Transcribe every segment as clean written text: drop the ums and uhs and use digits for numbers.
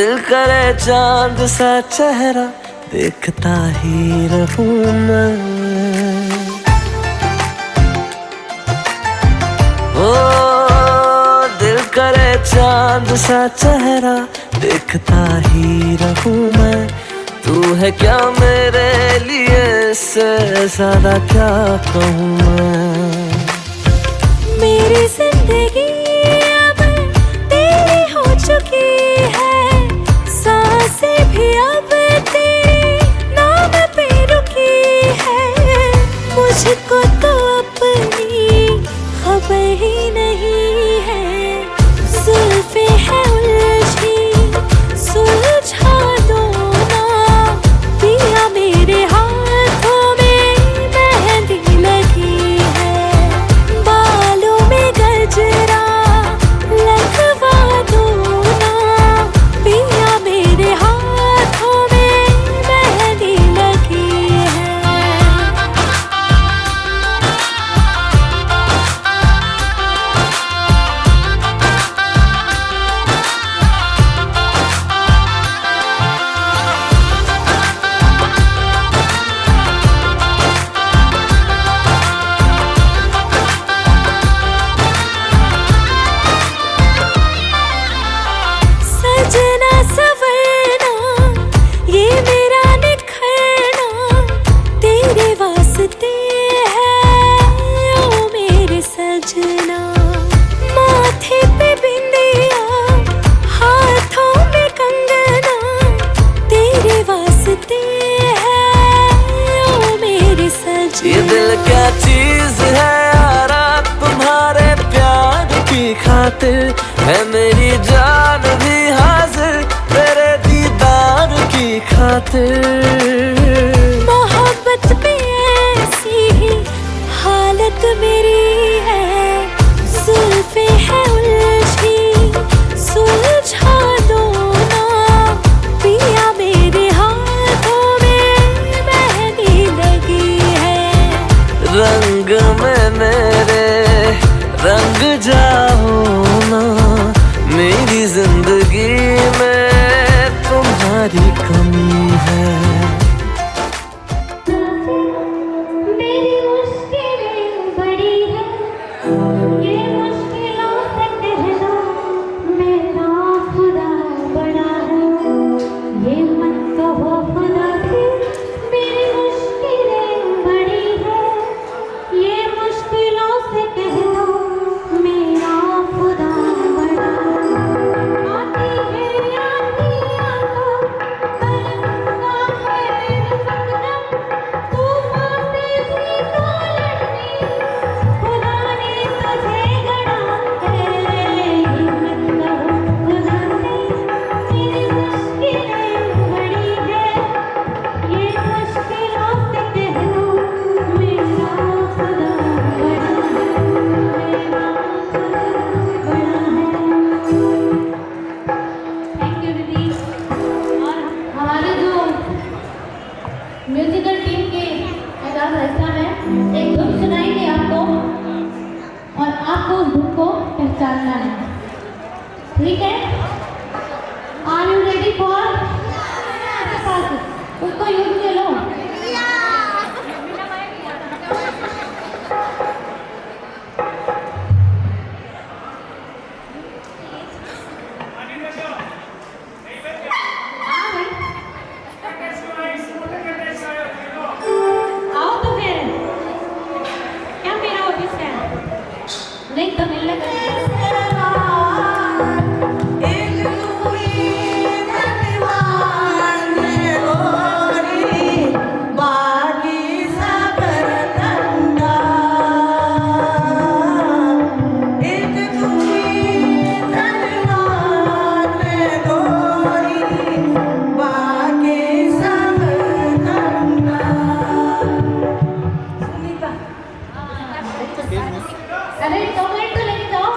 दिल करे चांद सा चेहरा देखता ही रहूं मैं। ओ दिल करे चांद सा चेहरा देखता ही रहूं मैं। तू है क्या मेरे लिए, इससे ज्यादा क्या कहूँ मैं। मेरी जिंदगी अब तेरी हो चुकी है, सांसें भी अब तेरे नाम पे रुकी है। मुझको तो अपनी खबर ही नहीं है, जुल्फे है उलझी सुलझा दो ना। पिया मेरे हाथों में मेहंदी लगी है, बालों में गजरा लगवा दो ना। पिया मेरे हाथों में मेहंदी लगी है। सजना सवरना ये मेरा निखरना तेरे वास्ते है ओ मेरे सजना। माथे पे बिंदिया हाथों में कंगना तेरे वास्ते है ओ मेरे सजना। ये दिल क्या चीज है यारा, तुम्हारे प्यार की खातिर है मेरी जान भी हाजिर तेरे दीदार की खातिर। मोहब्बत पे ऐसी ही हालत मेरी है, जुल्फे है उलझी सुलझा दो ना। पिया मेरे हाथों में मेहंदी लगी है, रंग में मेरे रंग जाओ ना। मेरी जिंदगी में तुम्हारी कमी है। मेरी मुश्किलें बड़ी है, ये मुश्किलों से कहना मेरा खुदा बड़ा है। ये मत कहो खुदा से मेरी मुश्किलें बड़ी है, ये मुश्किलों से कहना मेरा खुदा बड़ा है। आती है आंधियाँ तो तलकता है सनम, तूफान से भी तो लड़नी खुदा ने तुझे गढ़ा है। हिम्मत कहो खुदा से मेरी मुश्किलें बड़ी है, ये मुश्किलों से कहना मेरा खुदा बड़ा है। मेरा खुदा बड़ा है। थैंक यू दीदी। और हमारे जो म्यूजिकल टीम के एजाज अहसान है, एक धुन सुनाएंगे आपको और आपको उस धुन को पहचानना है, ठीक है? Are you ready for? उसको यूज ले लो। आओ तो फिर, क्या मेरा ऑफिस है? नहीं तो मिलने का अरे 2 मिनट तो लेके जाओ।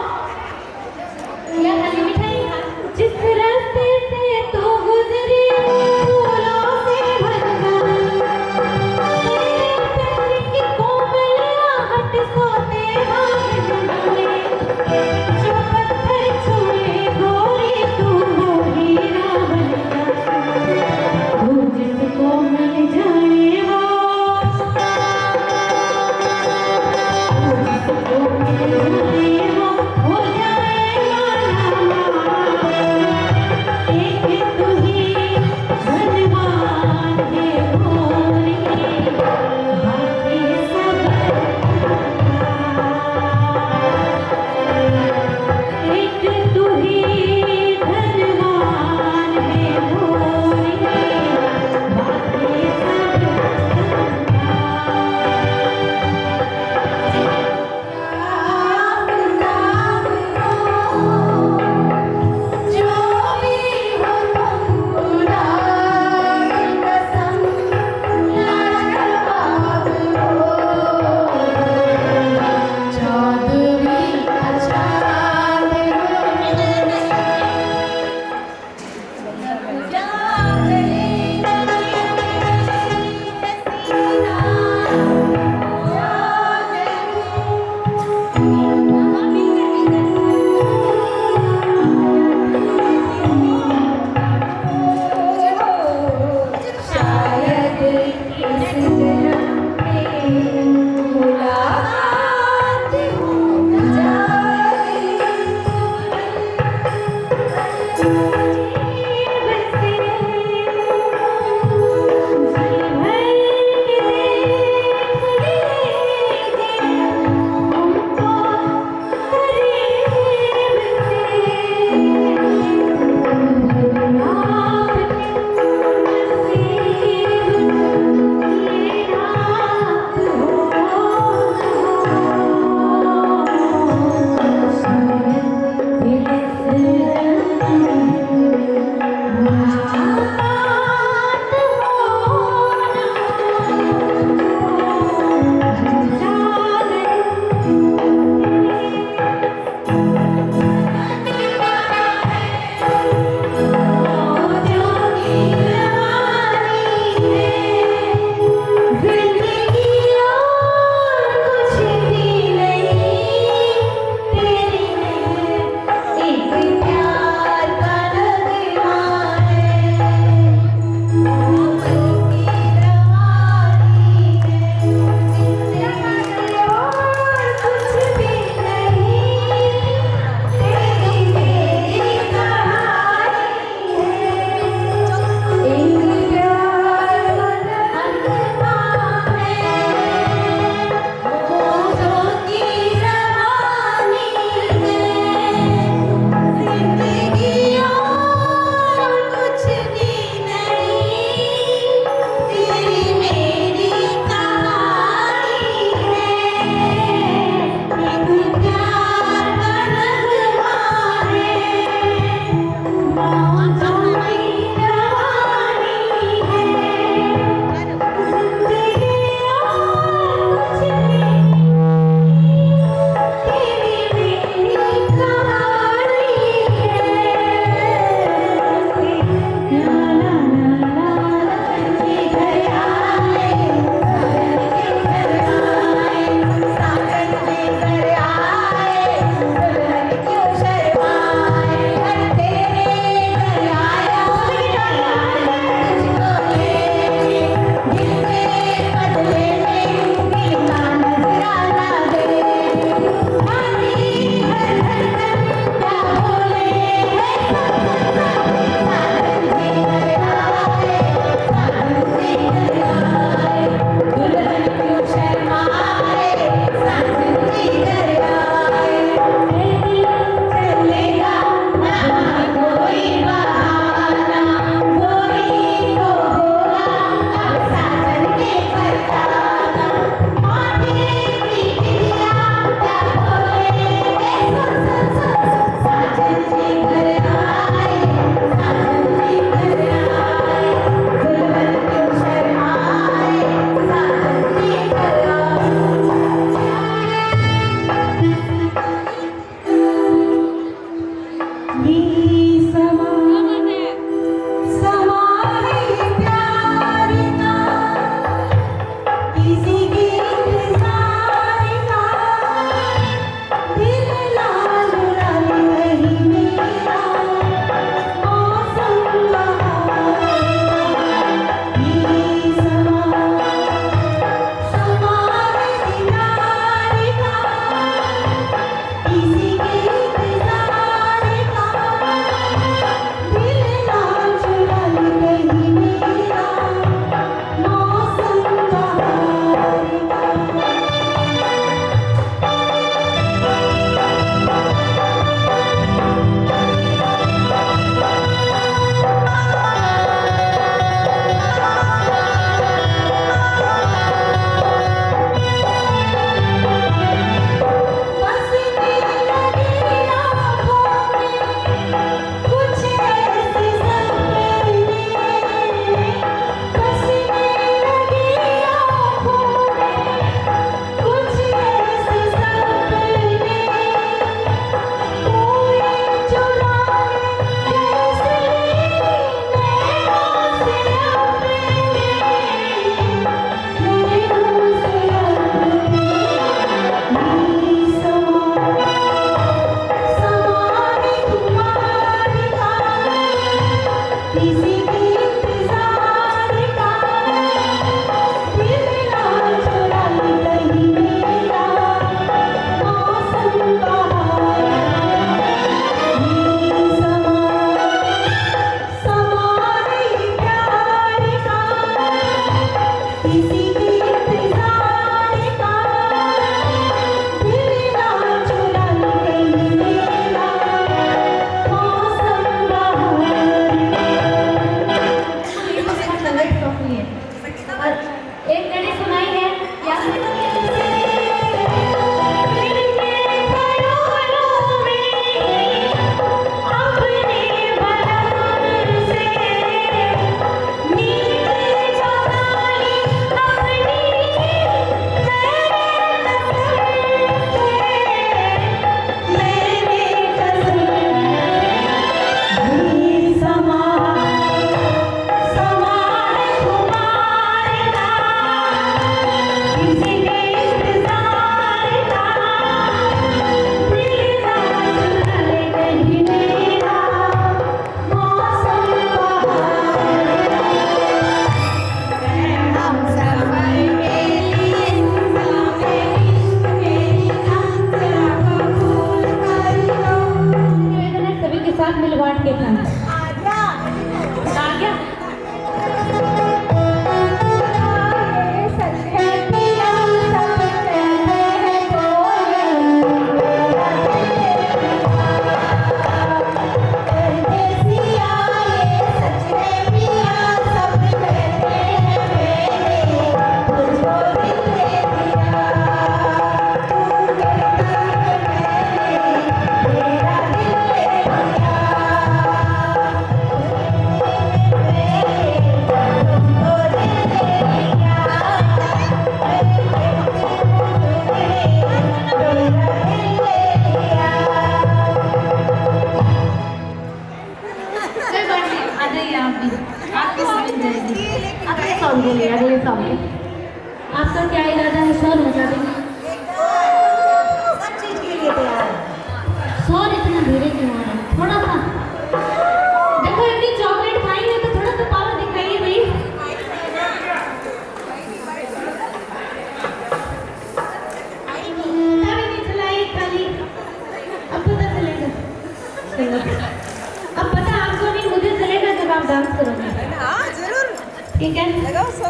आपका क्या इरादा है सर? बता देंगे। सब चीज के लिए तैयार है। सर इतना धीरे क्यों आ रहे हैं? थोड़ा सा देखो, इतनी चॉकलेट खाएंगे तो थोड़ा सा पावर दिखाइए भाई। अभी नहीं चलाइए खाली, अब पता चलेगा। अब पता आपको नहीं, मुझे चलेगा जब आप डांस करोगे। हाँ जरूर ठीक है, लगाओ सो।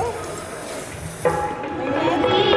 Thank you.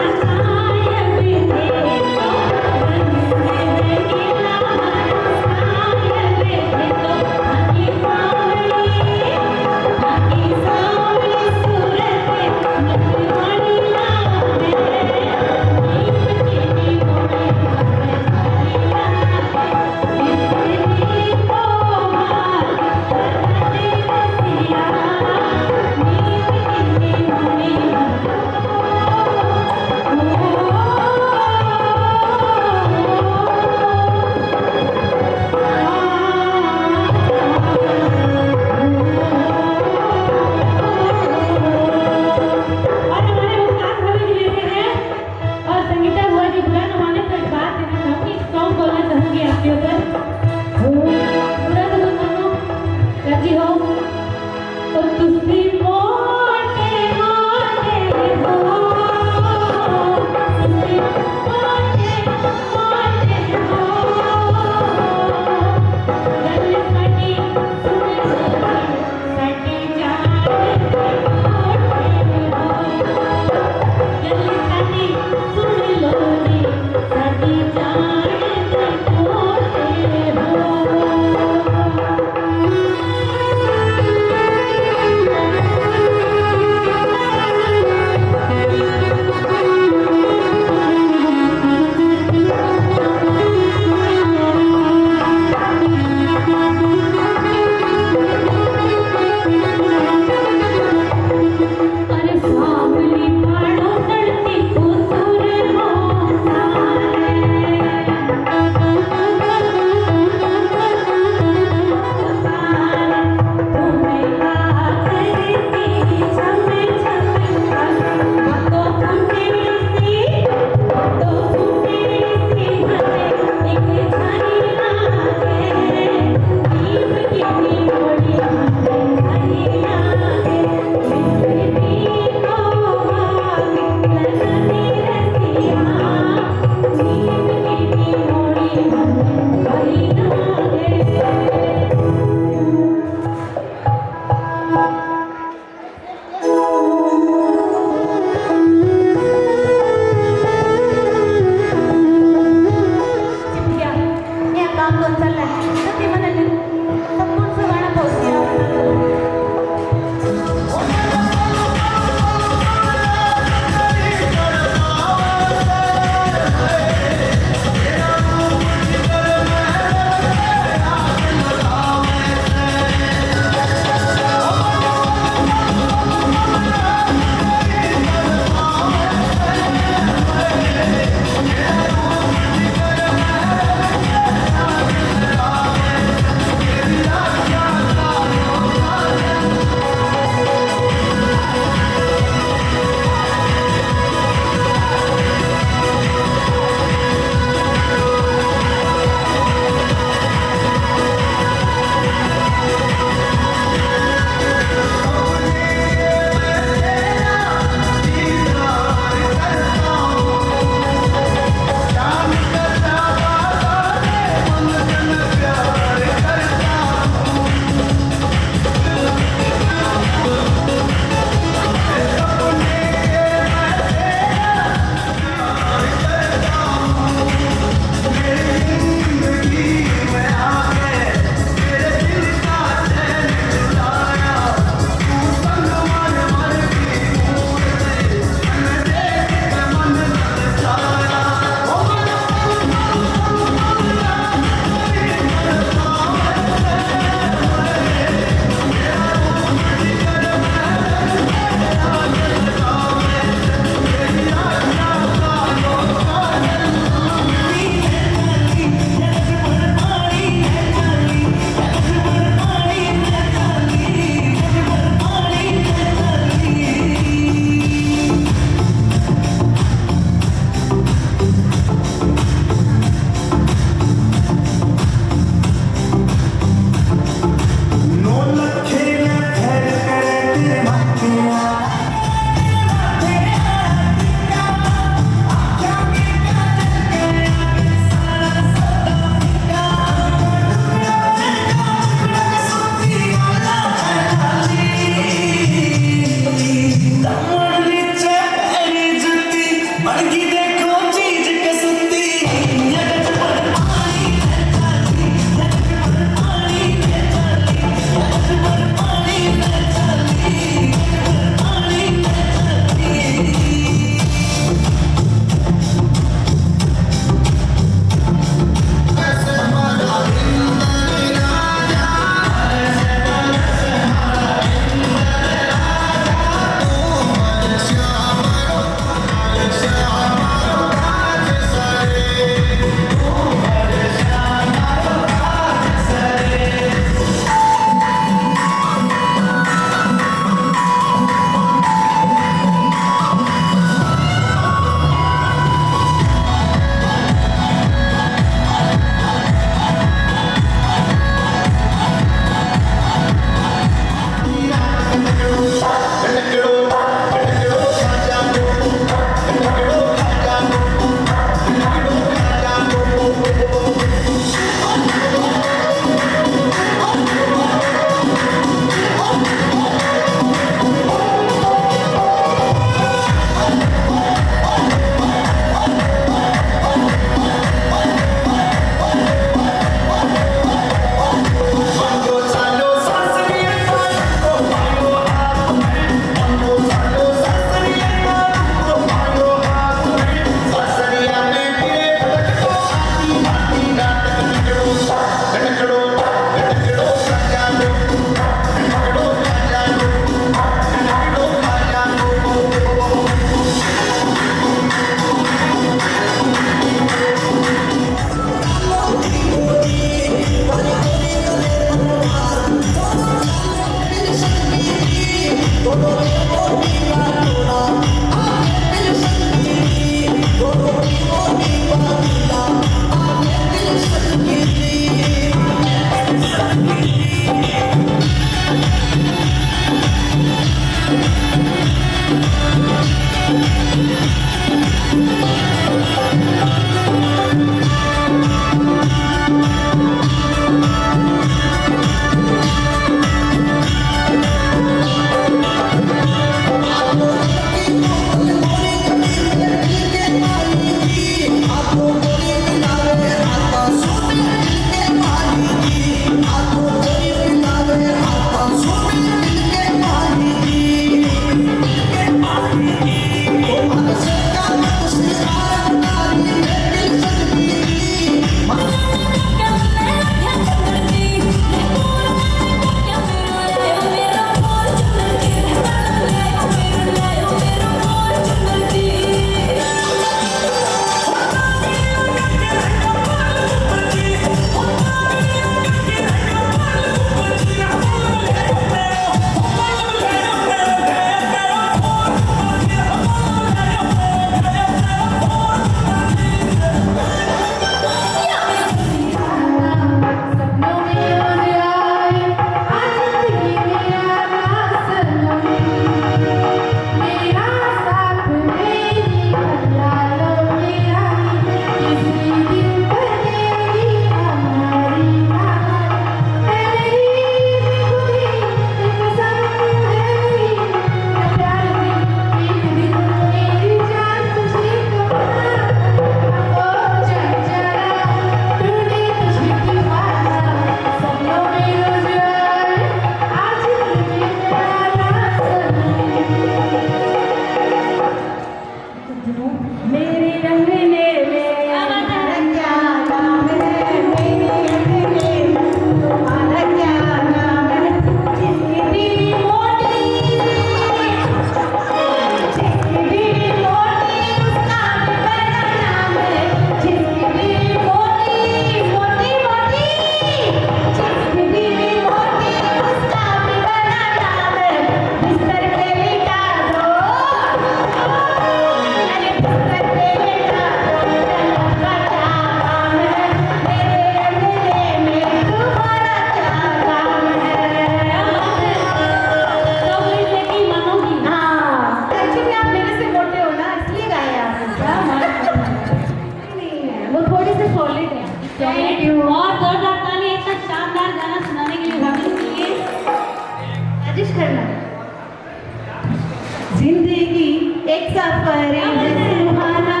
सफर है सुहाना,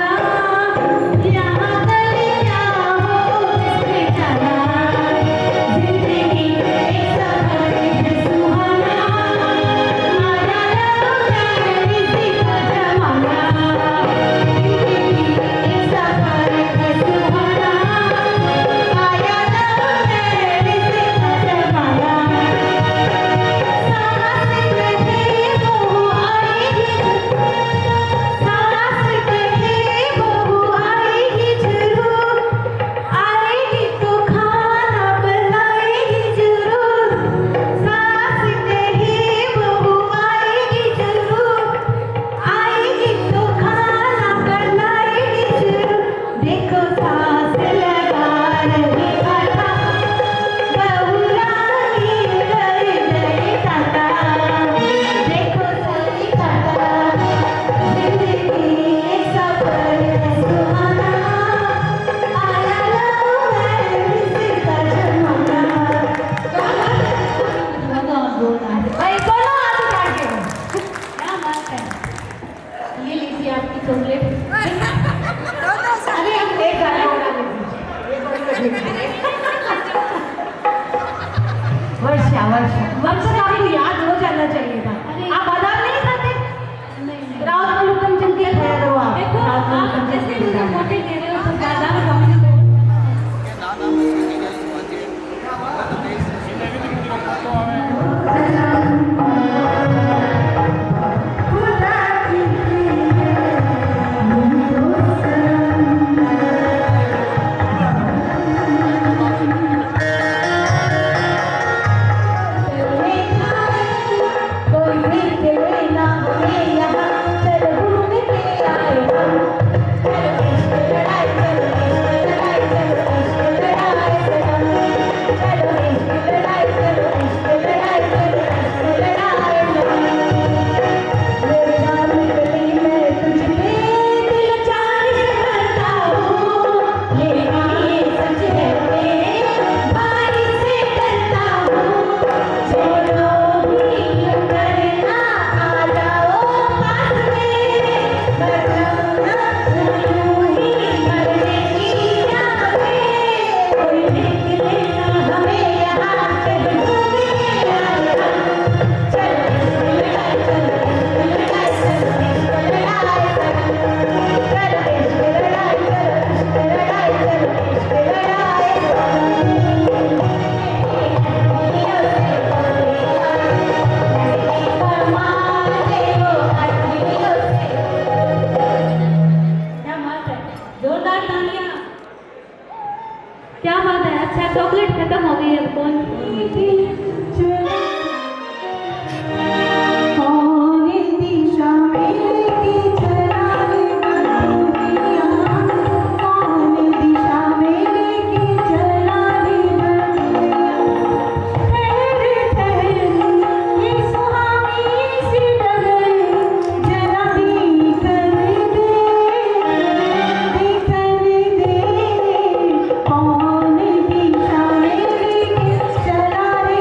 यहाँ कल क्या हो किसने जाना। जिंदगी एक सफर है सुहाना, आया लव इसी का जमाना। जिंदगी एक सफर है सुहाना, आया लव इसी का जमाना। सांस कहे वो आएगी, सांस कहे वो आएगी जरूर, आएगी तो खाना बनाएगी जरूर। सांस कहे वो आएगी जरूर, आएगी तो खाना बनाएगी जरूर। देखो सांस लगा रही आटा, बहू रानी कर गई टाटा। देखो सारी काटा, जिंदगी एक सफर है सुहाना, आया लव इसी का जमाना। भाई बोलो हाथ उठा के, क्या बात है। ये लीजिए आपकी चॉकलेट। अरे हम एक गाना बना लीजिए। वर्षा वर्षा वर्षा आपको याद हो जाना चाहिए था। आप बादाम नहीं खाते? रात को लुकम चलती है खाया करो आप। देखो आप जैसे मुझे मोटे दे रहे हो तो बादाम खाओगे तो कोई निकले ना हमें यहाँ, चल घूम के आए हम। चलो इश्क लड़ाई, चलो इश्क लड़ाई, चलो इश्क लड़ाई सनम। चलो इश्क लड़ाई, चलो इश्क लड़ाई, चलो इश्क लड़ाई सनम। मेरे नाम निकली मैं तुझ पे दिल चारिश करता हूँ, ये सच है मैं बारी से डरता हूँ। छोड़ो भी करना, आ जाओ पास में, बरना यूं ही मरने की राह में। कोई निकले ना हमें यहाँ, चल घूम के आए हम। चलो इश्क लड़ाई, चलो इश्क लड़ाई, चलो इश्क लड़ाई सनम। चलो इश्क लड़ाई, चलो इश्क लड़ाई, चलो इश्क लड़ाई क्या बात है, जोरदार तालियां। क्या बात है। अच्छा चॉकलेट खत्म हो गई अब कौन दिशा में की चला रे बंदिया, कौन दिशा में की चला रे बंदिया। ठहर ठहर ये सुहानी सी डगर, जरा भी कर दे, कौन दिशा में की चला रे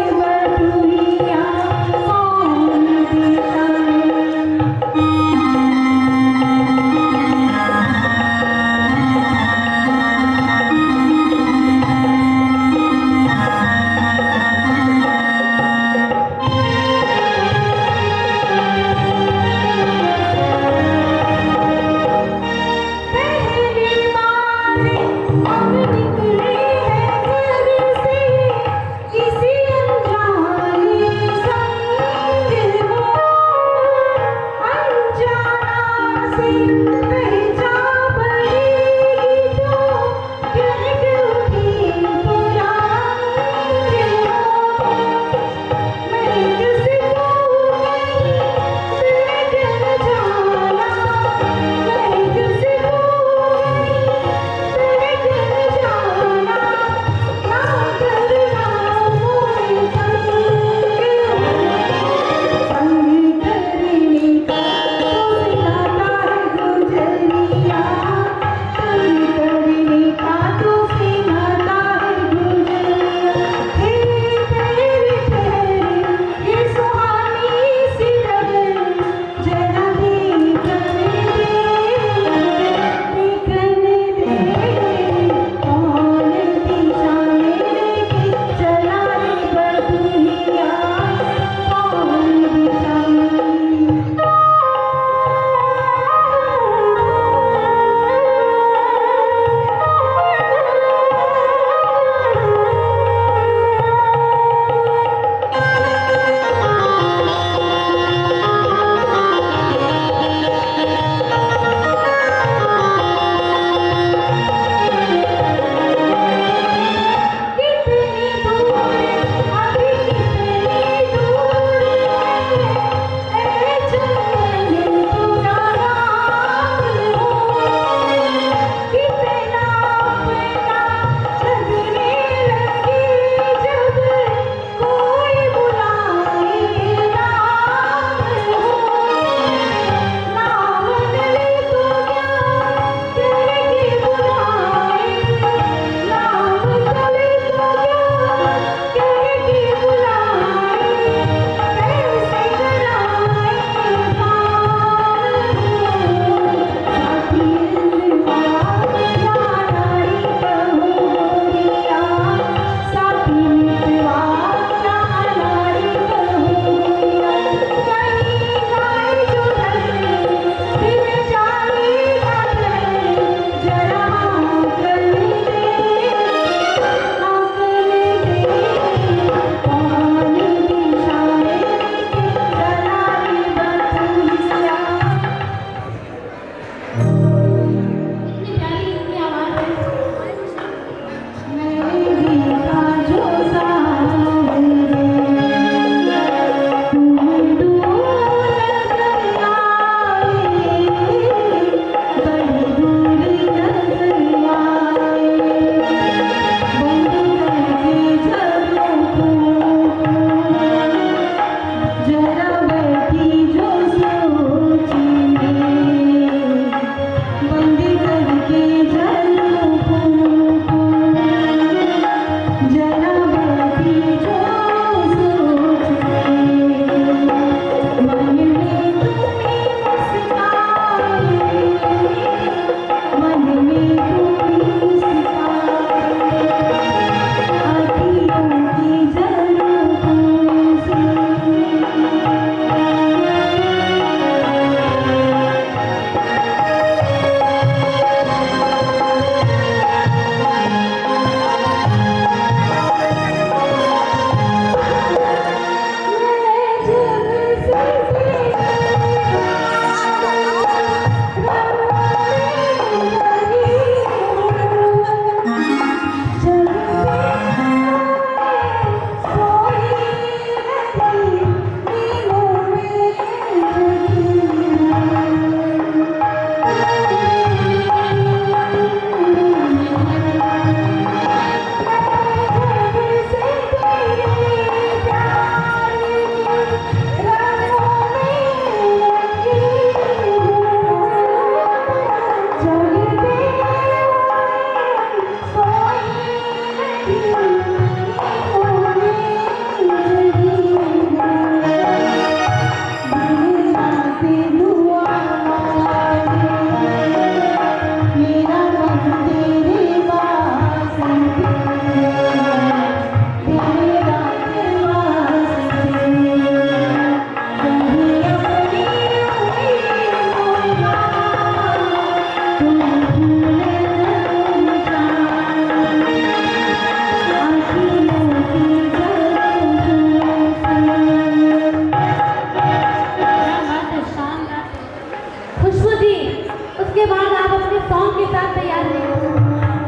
उसके बाद आप अपने सॉन्ग के साथ तैयार हैं।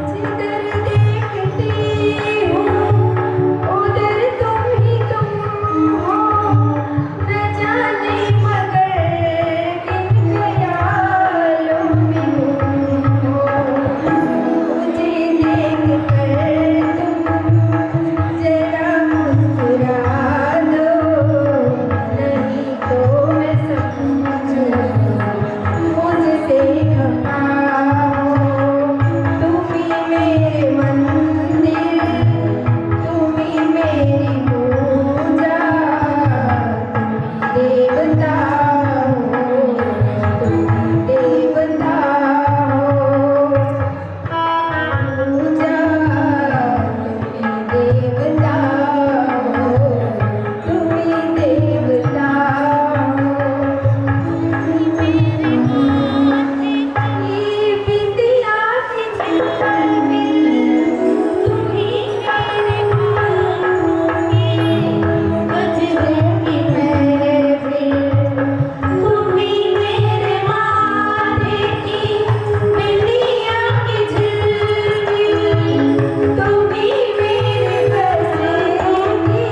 जिधर देखती हूँ उधर तुम ही तुम हो, न जाने मगर किन ख्यालों में हो। मुझे देख कर तुम जरा मुस्कुरा दो, नहीं तो मैं समझूं मुझसे खफा हो। तुम ही मेरे मंदिर, तुम ही मेरी पूजा, तुम ही देवता हो, तुम ही देवता हो। पूजा तुम ही देवता हो, तुम ही देवता हो। ये बिंदिया की चितौनी, तुम ही मेरे मांगों की गजरों की महफिल, तुम ही मेरे माथे की बिंदिया की झिलमिल, तुम ही मेरे बरसों की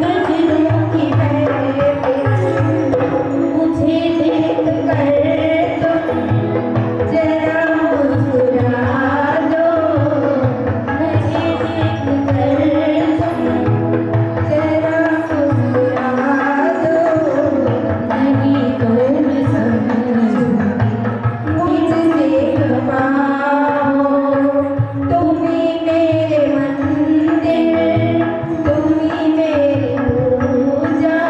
गजरों की महफिल। मुझे देख कर तुम जरा मुस्कुरा दो, मुझे देख कर तुम जरा मुस्कुरा दो, नहीं तो मैं समझूंगी मुझसे खफा हो। तुम ही मेरे मंदिर, तुम ही मेरी पूजा,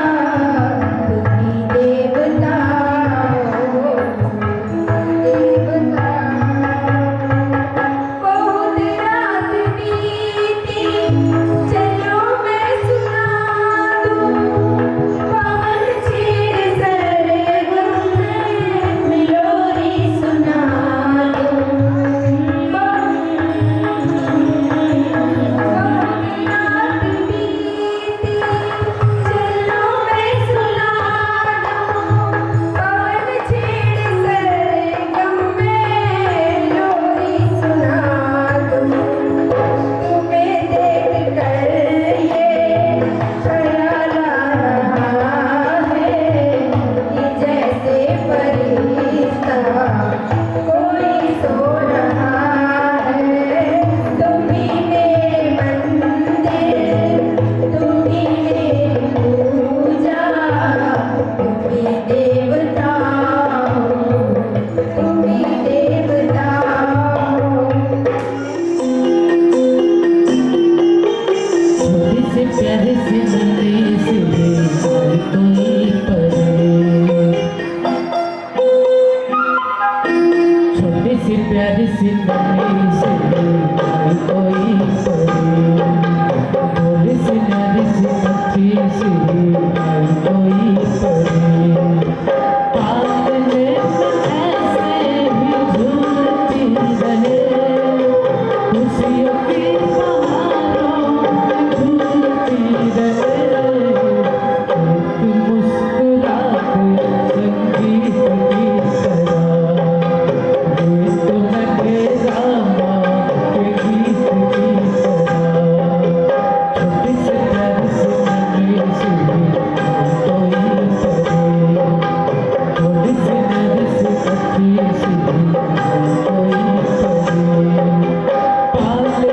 तुम ही देवता हो, देवता। बहुत रात बीती, चलो मैं सुना दूं, पवन छेड़ सरगम मिलोरी सुना दूं। बहुत रात बीती, चलो मैं सुना दूं, पवन छेड़ सरगम मिलोरी सुना दूं। तुम्हें देख कर ये ख्याल आ रहा है, ये जैसे फरिश्ता कोई सो रहा है। तुम ही मेरे मंदिर, तुम ही मेरी पूजा, तुम ही देवता हो, तुम ही देवता हो। छोटे से प्यारे से नन्हे से हर कोई परे, छोटे से प्यारे से नन्हे से हर कोई परे, भोले से नारी से अच्छी से हर कोई परे। पागल ऐसे भी झूलती रहे, खुशियों की बहारों में झूलती रहे। एक मुस्कुराहट संगीत की तरह, ये तो लगे रामा के गीत की तरह। छोटे से प्यारे से नन्हे से कोई परे, थोड़ी सी नन्हे से अच्छी सी कोई परे। पागल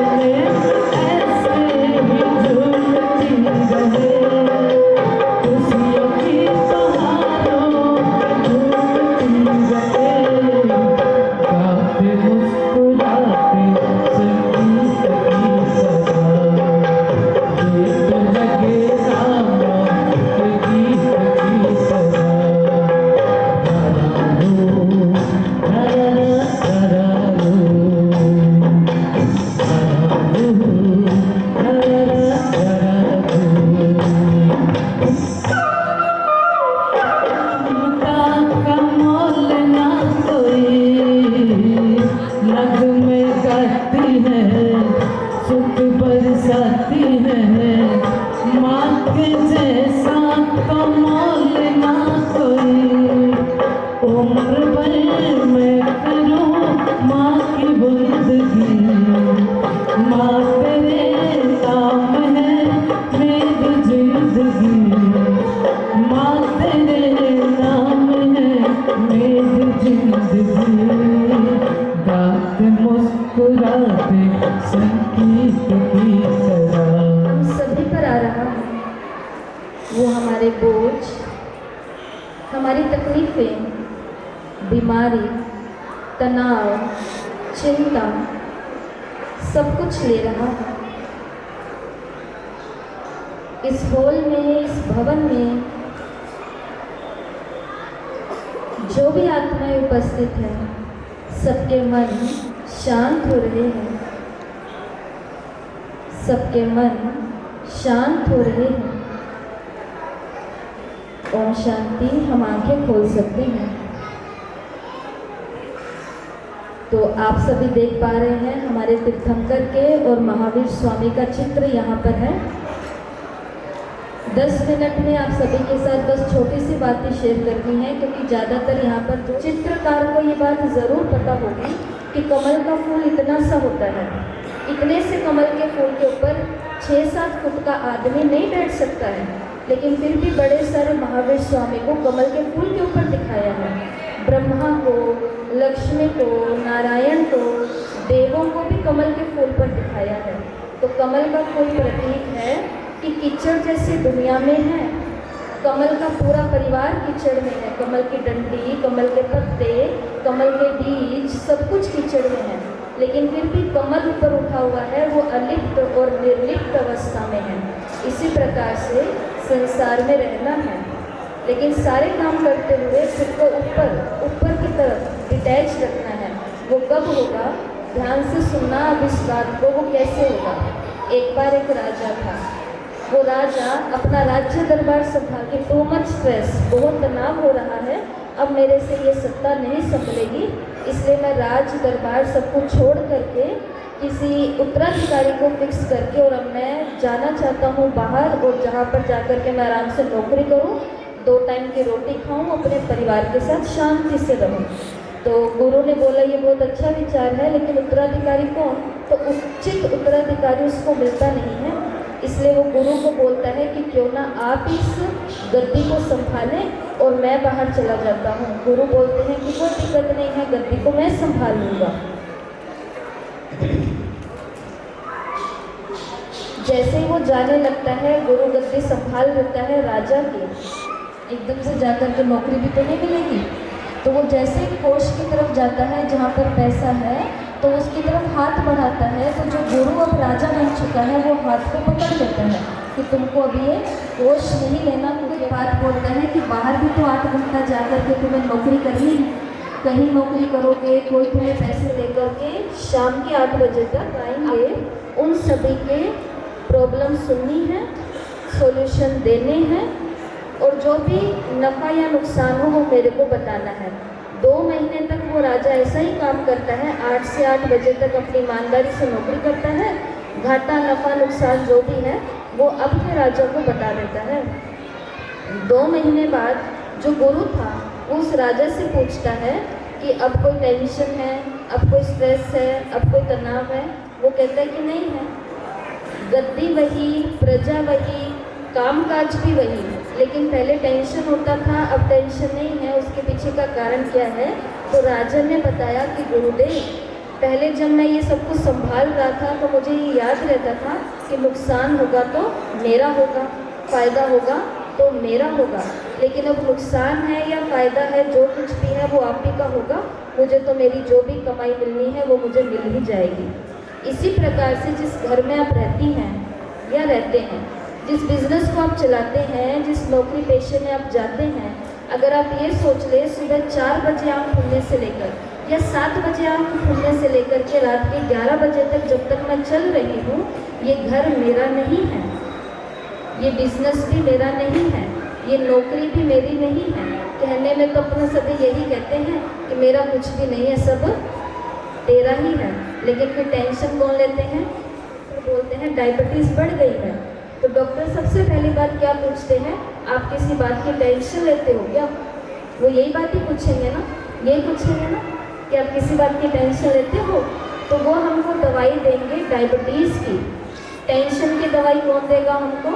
ऐसे ही झूलती रहे, खुशियों की बहारों में झूलती रहे। गाते मुस्कुराते संगीत की तरह, ये तो लगे रामा के गीत की तरह। उम्र भर मैं करूं माँ की बंदगी, माँ तेरे नाम है मेरी जिंदगी, माँ तेरे नाम है मेरी जिंदगी, गाते मुस्कुराते संगीत की तरह। हम सभी पर आ रहा है वो हमारे बोझ, हमारी तकलीफें, बीमारी, तनाव, चिंता, सब कुछ ले रहा है। इस हॉल में, इस भवन में जो भी आत्माएं उपस्थित हैं, सबके मन शांत हो रहे हैं, सबके मन शांत हो रहे हैं। ओम शांति। हम आंखें खोल सकते हैं। तो आप सभी देख पा रहे हैं हमारे तीर्थंकर के और महावीर स्वामी का चित्र यहाँ पर है। 10 मिनट में आप सभी के साथ बस छोटी सी बातें शेयर करनी है, क्योंकि ज़्यादातर यहाँ पर जो चित्रकार को ये बात ज़रूर पता होगी कि कमल का फूल इतना सा होता है। इतने से कमल के फूल के ऊपर 6-7 फुट का आदमी नहीं बैठ सकता है, लेकिन फिर भी बड़े सारे महावीर स्वामी को कमल के फूल के ऊपर दिखाया है। ब्रह्मा को, लक्ष्मी को, नारायण को, देवों को भी कमल के फूल पर दिखाया है। तो कमल का फूल प्रतीक है कि कीचड़ जैसी दुनिया में है। कमल का पूरा परिवार कीचड़ में है। कमल की डंडी, कमल के पत्ते, कमल के बीज, सब कुछ कीचड़ में है, लेकिन फिर भी कमल ऊपर उठा हुआ है, वो अलिप्त और निर्लिप्त अवस्था में है। इसी प्रकार से संसार में रहना है, लेकिन सारे काम करते हुए खुद को ऊपर की तरफ डिटैच रखना है। वो कब होगा? ध्यान से सुनना अब इस बात को, वो कैसे होगा। एक बार एक राजा था। वो राजा अपना राज्य दरबार संभाल के टू मच स्ट्रेस, बहुत तनाव हो रहा है, अब मेरे से ये सत्ता नहीं संभलेगी, इसलिए मैं राज दरबार सब कुछ छोड़ करके किसी उत्तराधिकारी को फिक्स करके और अब मैं जाना चाहता हूँ बाहर, और जहाँ पर जाकर के मैं आराम से नौकरी करूँ, 2 टाइम की रोटी खाऊँ, अपने परिवार के साथ शांति से रहूँ। तो गुरु ने बोला ये बहुत अच्छा विचार है, लेकिन उत्तराधिकारी कौन? तो उचित उत्तराधिकारी उसको मिलता नहीं है, इसलिए वो गुरु को बोलता है कि क्यों ना आप इस गद्दी को संभालें और मैं बाहर चला जाता हूँ। गुरु बोलते हैं कि कोई दिक्कत नहीं है, गद्दी को मैं संभाल लूँगा। जैसे ही वो जाने लगता है, गुरु गद्दी संभाल लेता है राजा की। एकदम से जाकर के नौकरी भी तो नहीं मिलेगी, तो वो जैसे ही कोष की तरफ जाता है जहाँ पर पैसा है, तो उसकी तरफ हाथ बढ़ाता है, तो जो गुरु अब राजा बन चुका है वो हाथ को पकड़ लेता है कि तुमको अभी ये कोष नहीं लेना, क्योंकि बात बोलता है कि बाहर भी तो 8 घंटा जा कर के तुम्हें नौकरी करनी है। कहीं नौकरी करोगे, कोई तुम्हें पैसे दे करके शाम के 8 बजे तक आएंगे, उन सभी के प्रॉब्लम सुननी है, सॉल्यूशन देने हैं, और जो भी नफ़ा या नुकसान हो वो मेरे को बताना है। 2 महीने तक वो राजा ऐसा ही काम करता है, 8 से 8 बजे तक अपनी ईमानदारी से नौकरी करता है। घाटा नफ़ा नुकसान जो भी है वो अब के राजा को बता देता है। 2 महीने बाद जो गुरु था वो उस राजा से पूछता है कि अब कोई टेंशन है, अब कोई स्ट्रेस है, अब कोई तनाव है? वो कहता है कि नहीं है। गद्दी वही, प्रजा वही, कामकाज भी वही, लेकिन पहले टेंशन होता था, अब टेंशन नहीं है। उसके पीछे का कारण क्या है? तो राजा ने बताया कि गुरुदेव, पहले जब मैं ये सब कुछ संभाल रहा था तो मुझे ये याद रहता था कि नुकसान होगा तो मेरा होगा, फ़ायदा होगा तो मेरा होगा, लेकिन अब नुकसान है या फ़ायदा है, जो कुछ भी है वो आप ही का होगा, मुझे तो मेरी जो भी कमाई मिलनी है वो मुझे मिल ही जाएगी। इसी प्रकार से जिस घर में आप रहती हैं या रहते हैं, जिस बिज़नेस को आप चलाते हैं, जिस नौकरी पेशे में आप जाते हैं, अगर आप ये सोच लें सुबह 4 बजे आँख खुलने से लेकर या 7 बजे आँख खुलने से लेकर के रात के 11 बजे तक जब तक मैं चल रही हूँ, ये घर मेरा नहीं है, ये बिज़नेस भी मेरा नहीं है, ये नौकरी भी मेरी नहीं है। कहने में तो अपना सभी यही कहते हैं कि मेरा कुछ भी नहीं है, सब तेरा ही है, लेकिन फिर टेंशन कौन लेते हैं? तो बोलते हैं डायबिटीज़ बढ़ गई है। तो डॉक्टर सबसे पहली बात क्या पूछते हैं? आप किसी बात की टेंशन लेते हो क्या? वो यही बात ही पूछेंगे ना। ये कुछ है ना कि आप किसी बात की टेंशन लेते हो तो वो हमको दवाई देंगे डायबिटीज़ की। टेंशन की दवाई कौन देगा हमको?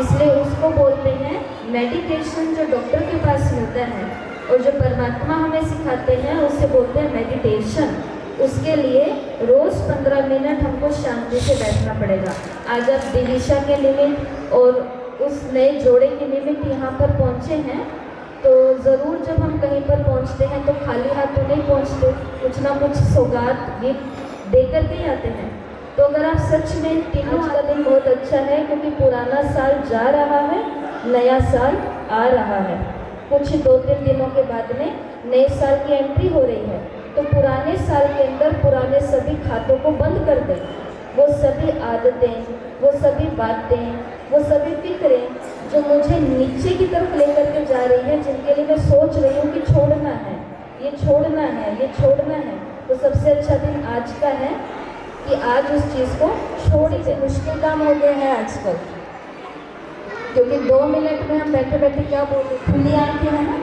इसलिए उसको बोलते हैं मेडिटेशन, जो डॉक्टर के पास मिलता है और जो परमात्मा हमें सिखाते हैं उसे बोलते हैं मेडिटेशन। उसके लिए रोज़ 15 मिनट हमको शांति से बैठना पड़ेगा। आज आप दिविशा के निमित्त और उस नए जोड़े के निमित्त यहाँ पर पहुँचे हैं, तो ज़रूर जब हम कहीं पर पहुँचते हैं तो खाली हाथ तो नहीं पहुँचते, कुछ ना कुछ सौगात गिफ्ट दे कर के आते हैं। तो अगर आप सच में तीनों, आज का दिन बहुत अच्छा है क्योंकि पुराना साल जा रहा है, नया साल आ रहा है। कुछ 2-3 दिनों के बाद में नए साल की एंट्री हो रही है। तो पुराने साल के अंदर पुराने सभी खातों को बंद कर दें। वो सभी आदतें, वो सभी बातें, वो सभी फिक्रें जो मुझे नीचे की तरफ लेकर के जा रही है, जिनके लिए मैं सोच रही हूँ कि छोड़ना है, ये छोड़ना है, ये छोड़ना है, तो सबसे अच्छा दिन आज का है कि आज उस चीज़ को छोड़ ही दे। मुश्किल काम हो गया है आजकल, क्योंकि 2 मिनट में हम बैठे बैठे क्या बोलते, खुली आंखें हैं ना,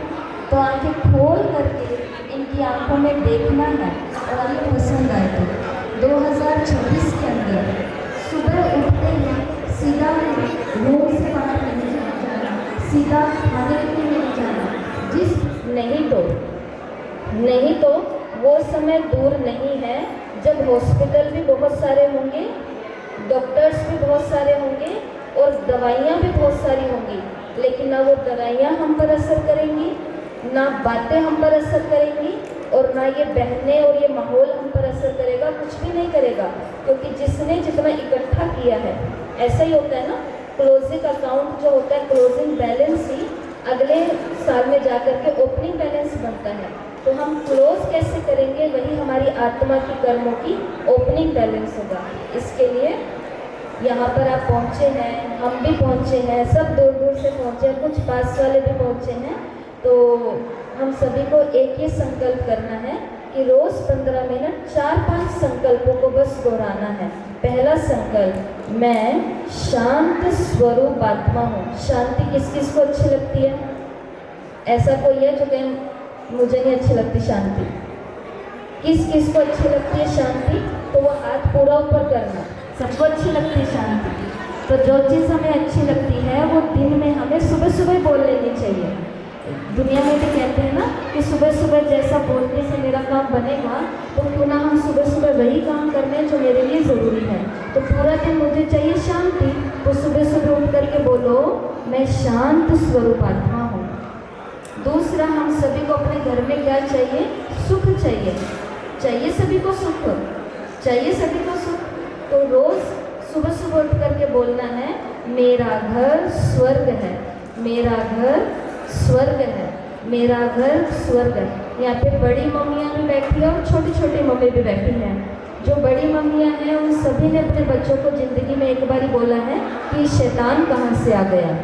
तो आंखें खोल करके इनकी आंखों में देखना है। और ये पसंद आए तो 2026 के अंदर सुबह उठते हैं सीधा रूम से बाहर नहीं जाना, सीधा खाने के लिए नहीं जाना। नहीं तो वो समय दूर नहीं है जब हॉस्पिटल भी बहुत सारे होंगे, डॉक्टर्स भी बहुत सारे होंगे और दवाइयाँ भी बहुत सारी होंगी, लेकिन ना वो दवाइयाँ हम पर असर करेंगी, ना बातें हम पर असर करेंगी, और ना ये बहनें और ये माहौल हम पर असर करेगा, कुछ भी नहीं करेगा। क्योंकि जिसने जितना इकट्ठा किया है, ऐसा ही होता है ना, क्लोजिंग अकाउंट जो होता है, क्लोजिंग बैलेंस ही अगले साल में जाकर के ओपनिंग बैलेंस बनता है। तो हम क्लोज कैसे करेंगे, वही हमारी आत्मा की कर्मों की ओपनिंग बैलेंस होगा। इसके लिए यहाँ पर आप पहुँचे हैं, हम भी पहुँचे हैं, सब दूर दूर से पहुँचे हैं, कुछ पास वाले भी पहुँचे हैं। तो हम सभी को एक ही संकल्प करना है कि रोज़ 15 मिनट 4-5 संकल्पों को बस दोहराना है। पहला संकल्प, मैं शांत स्वरूप आत्मा हूँ। शांति किस किस को अच्छी लगती है? ऐसा कोई है जो कहें मुझे नहीं अच्छी लगती शांति? किस किस को अच्छी लगती है शांति? तो वो हाथ पूरा ऊपर करना। सबको अच्छी लगती है शांति। तो जो चीज़ हमें अच्छी लगती है वो दिन में हमें सुबह सुबह बोल लेनी चाहिए। दुनिया में भी कहते हैं ना कि सुबह सुबह जैसा बोलने से मेरा काम बनेगा, तो क्यों ना हम सुबह सुबह वही काम कर लें जो मेरे लिए ज़रूरी है। तो पूरा दिन मुझे चाहिए शांति, तो सुबह सुबह उठ करके बोलो, मैं शांत स्वरूप आत्मा हूँ। दूसरा, हम सभी को अपने घर में क्या चाहिए? सुख चाहिए। चाहिए सभी को सुख, चाहिए सभी को सुख। तो रोज़ सुबह सुबह उठ करके बोलना है, मेरा घर स्वर्ग है, मेरा घर स्वर्ग है, मेरा घर स्वर्ग है। यहाँ पे बड़ी मम्मियाँ भी बैठी हैं और छोटी छोटी मम्मी भी बैठी हैं। जो बड़ी मम्मियाँ हैं उन सभी ने अपने बच्चों को ज़िंदगी में एक बार ही बोला है कि शैतान कहाँ से आ गया।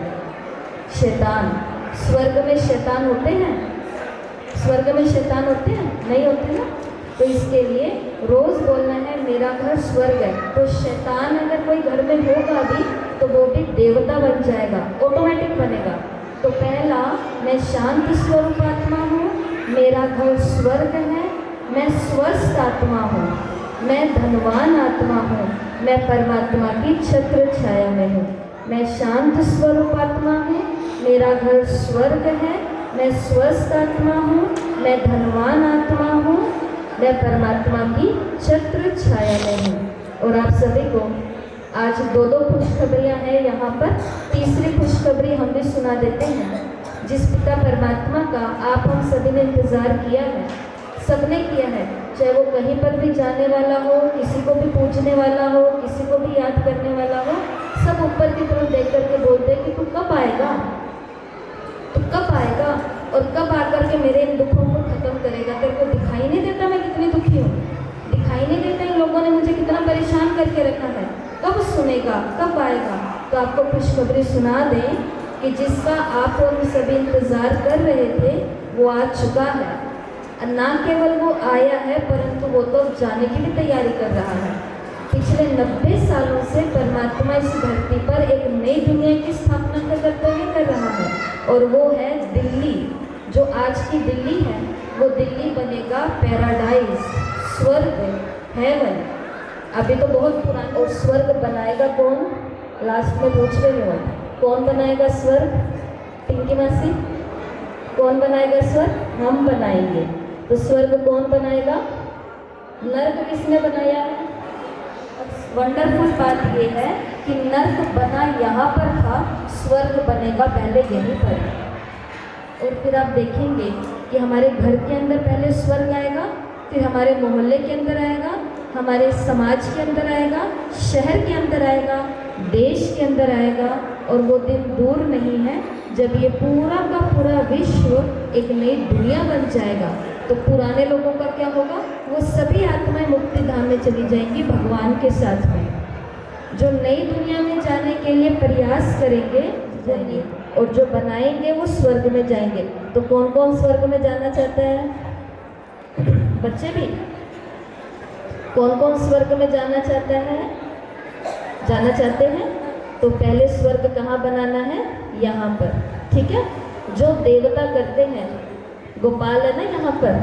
शैतान, स्वर्ग में शैतान होते हैं? स्वर्ग में शैतान होते हैं? नहीं होते ना। तो इसके लिए रोज़ बोलना है, मेरा घर स्वर्ग है। तो शैतान अगर कोई घर में होगा भी तो वो भी देवता बन जाएगा, ऑटोमेटिक बनेगा। तो पहला, मैं शांत स्वरूप आत्मा हूँ, मेरा घर स्वर्ग है, मैं स्वस्थ आत्मा हूँ, मैं धनवान आत्मा हूँ, मैं परमात्मा की छत्र छाया में हूँ। मैं शांत स्वरूप आत्मा हूँ, मेरा घर स्वर्ग है, मैं स्वस्थ आत्मा हूँ, मैं धनवान आत्मा हूँ, मैं परमात्मा की छत्र छाया में हूँ। और आप सभी को आज 2 खुशखबरियाँ हैं यहाँ पर। तीसरी खुशखबरी हम भी सुना देते हैं। जिस पिता परमात्मा का आप हम सभी ने इंतज़ार किया है, सबने किया है, चाहे वो कहीं पर भी जाने वाला हो, किसी को भी पूछने वाला हो, किसी को भी याद करने वाला हो, सब ऊपर की तरफ देख करके बोलते हैं कि तू कब आएगा, तू कब आएगा और कब आकर के मेरे इन दुखों को खत्म करेगा। तेरे को दिखाई नहीं देता मैं कितनी दुखी हूँ? दिखाई नहीं देता इन लोगों ने मुझे कितना परेशान करके रखा है? कब सुनेगा, कब आएगा? तो आपको खुशखबरी सुना दें कि जिसका आप और सभी इंतज़ार कर रहे थे वो आ चुका है। ना केवल वो आया है परंतु वो तो जाने की भी तैयारी कर रहा है। पिछले 90 सालों से परमात्मा इस धरती पर एक नई दुनिया की स्थापना का कर्तव्य कर रहा है, और वो है दिल्ली, जो आज की दिल्ली है वो दिल्ली बनेगा पैराडाइज, स्वर्ग, हेवन। अभी तो बहुत पुराना। और स्वर्ग बनाएगा कौन? लास्ट में पूछ रहे हो कौन बनाएगा स्वर्ग? पिंकी मासी, कौन बनाएगा स्वर्ग? हम बनाएंगे। तो स्वर्ग कौन बनाएगा? नर्क किसने बनाया है? वंडरफुल बात यह है कि नर्क बना यहाँ पर था, स्वर्ग बनेगा पहले यहीं पर। और फिर आप देखेंगे कि हमारे घर के अंदर पहले स्वर्ग आएगा, फिर हमारे मोहल्ले के अंदर आएगा, हमारे समाज के अंदर आएगा, शहर के अंदर आएगा, देश के अंदर आएगा। और वो दिन दूर नहीं है जब ये पूरा का पूरा विश्व एक नई दुनिया बन जाएगा। तो पुराने लोगों का क्या होगा? वो सभी आत्माएं मुक्ति धाम में चली जाएंगी भगवान के साथ में। जो नई दुनिया में जाने के लिए प्रयास करेंगे जाएंगे, और जो बनाएंगे वो स्वर्ग में जाएंगे। तो कौन कौन स्वर्ग में जाना चाहता है? बच्चे भी? कौन कौन स्वर्ग में जाना चाहता है? जाना चाहते हैं? तो पहले स्वर्ग कहाँ बनाना है? यहाँ पर, ठीक है। जो देवता करते हैं, गोपाल है ना यहाँ पर,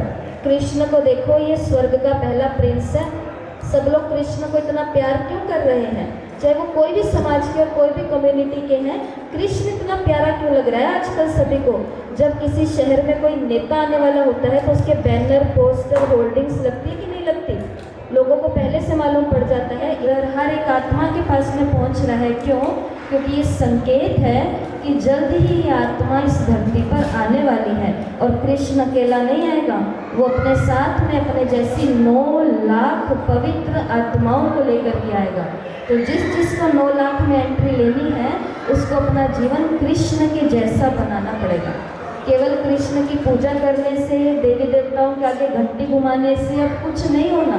कृष्ण को देखो, ये स्वर्ग का पहला प्रिंस है। सब लोग कृष्ण को इतना प्यार क्यों कर रहे हैं? चाहे वो कोई भी समाज के और कोई भी कम्युनिटी के हैं, कृष्ण इतना प्यारा क्यों लग रहा है आजकल सभी को? जब किसी शहर में कोई नेता आने वाला होता है तो उसके बैनर, पोस्टर, होल्डिंग्स लगती है कि नहीं लगती? लोगों को पहले से मालूम पड़ जाता है, इधर हर एक आत्मा के पास में पहुंच रहा है। क्यों? क्योंकि ये संकेत है कि जल्द ही ये आत्मा इस धरती पर आने वाली है। और कृष्ण अकेला नहीं आएगा, वो अपने साथ में अपने जैसी 9 लाख पवित्र आत्माओं को लेकर के आएगा। तो जिस जिसको 9 लाख में एंट्री लेनी है उसको अपना जीवन कृष्ण के जैसा बनाना पड़ेगा। केवल कृष्ण की पूजा करने से, देवी देवताओं के आगे घंटी घुमाने से अब कुछ नहीं होना।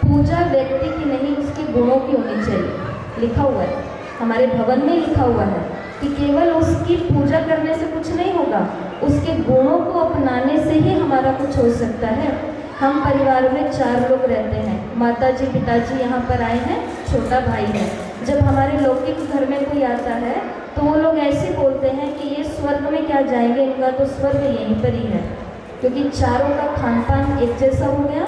पूजा व्यक्ति की नहीं, उसके गुणों की होनी चाहिए। लिखा हुआ है, हमारे भवन में लिखा हुआ है कि केवल उसकी पूजा करने से कुछ नहीं होगा, उसके गुणों को अपनाने से ही हमारा कुछ हो सकता है। हम परिवार में 4 लोग रहते हैं, माता जी, पिताजी यहाँ पर आए हैं, छोटा भाई है। जब हमारे लौकिक घर में कोई आता है तो वो लोग ऐसे बोलते हैं कि ये स्वर्ग में क्या जाएंगे, इनका तो स्वर्ग यहीं पर ही है। क्योंकि चारों का खान पान एक जैसा हो गया,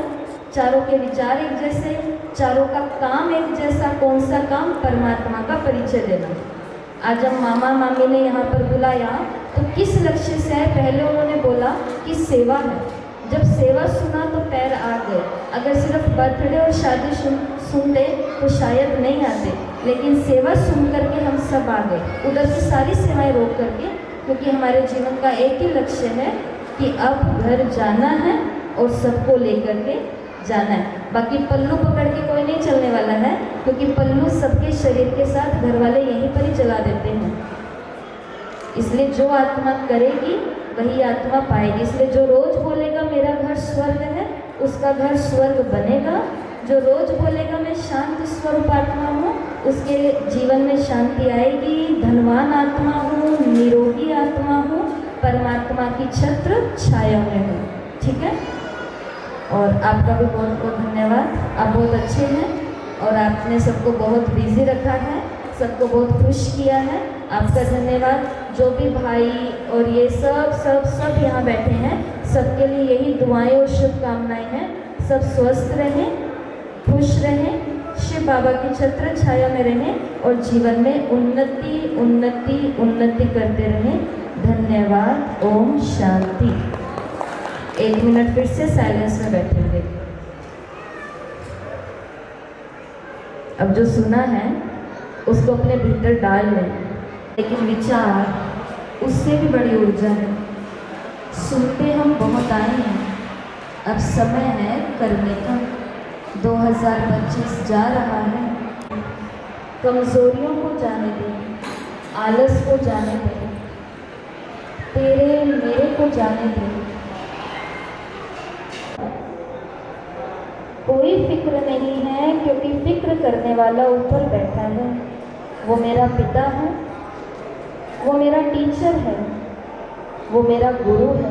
चारों के विचार एक जैसे, चारों का काम एक जैसा। कौन सा काम? परमात्मा का परिचय देना। आज जब मामा मामी ने यहाँ पर बुलाया तो किस लक्ष्य से है? पहले उन्होंने बोला कि सेवा है। जब सेवा सुना तो पैर आ गए। अगर सिर्फ बर्थडे और शादी सुनते तो शायद नहीं आते, लेकिन सेवा सुन करके हम सब आ गए, उधर की सारी सेवाएं रोक करके। क्योंकि हमारे जीवन का एक ही लक्ष्य है कि अब घर जाना है और सबको लेकर के जाना है। बाकी पल्लू पकड़ के कोई नहीं चलने वाला है, क्योंकि पल्लू सबके शरीर के साथ घर वाले यहीं पर ही चला देते हैं। इसलिए जो आत्मा करेगी वही आत्मा पाएगी। इसलिए जो रोज बोलेगा मेरा घर स्वर्ग है, उसका घर स्वर्ग बनेगा। जो रोज बोलेगा मैं शांत स्वरूप आत्मा हूँ, उसके जीवन में शांति आएगी। धनवान आत्मा हूँ, निरोगी आत्मा हूँ, परमात्मा की छत्र छाया में हूँ। ठीक है। और आपका भी बहुत बहुत धन्यवाद। आप बहुत अच्छे हैं और आपने सबको बहुत बिजी रखा है, सबको बहुत खुश किया है। आपका धन्यवाद। जो भी भाई और ये सब यहाँ बैठे हैं, सबके लिए यही दुआएं और शुभकामनाएं हैं। सब स्वस्थ रहें, खुश रहें, शिव बाबा की छत्र छाया में रहें और जीवन में उन्नति उन्नति उन्नति करते रहें। धन्यवाद। ओम शांति। 1 मिनट फिर से साइलेंस में बैठेंगे। अब जो सुना है उसको अपने भीतर डाल लें, लेकिन विचार उससे भी बड़ी ऊर्जा है। सुनते हम बहुत आए हैं, अब समय है करने का। 2025 जा रहा है। कमजोरियों को जाने दें, आलस को जाने दें, तेरे मेरे को जाने दें। कोई फिक्र नहीं है, क्योंकि फिक्र करने वाला ऊपर बैठा है। वो मेरा पिता है, वो मेरा टीचर है, वो मेरा गुरु है।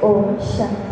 ओम शांति।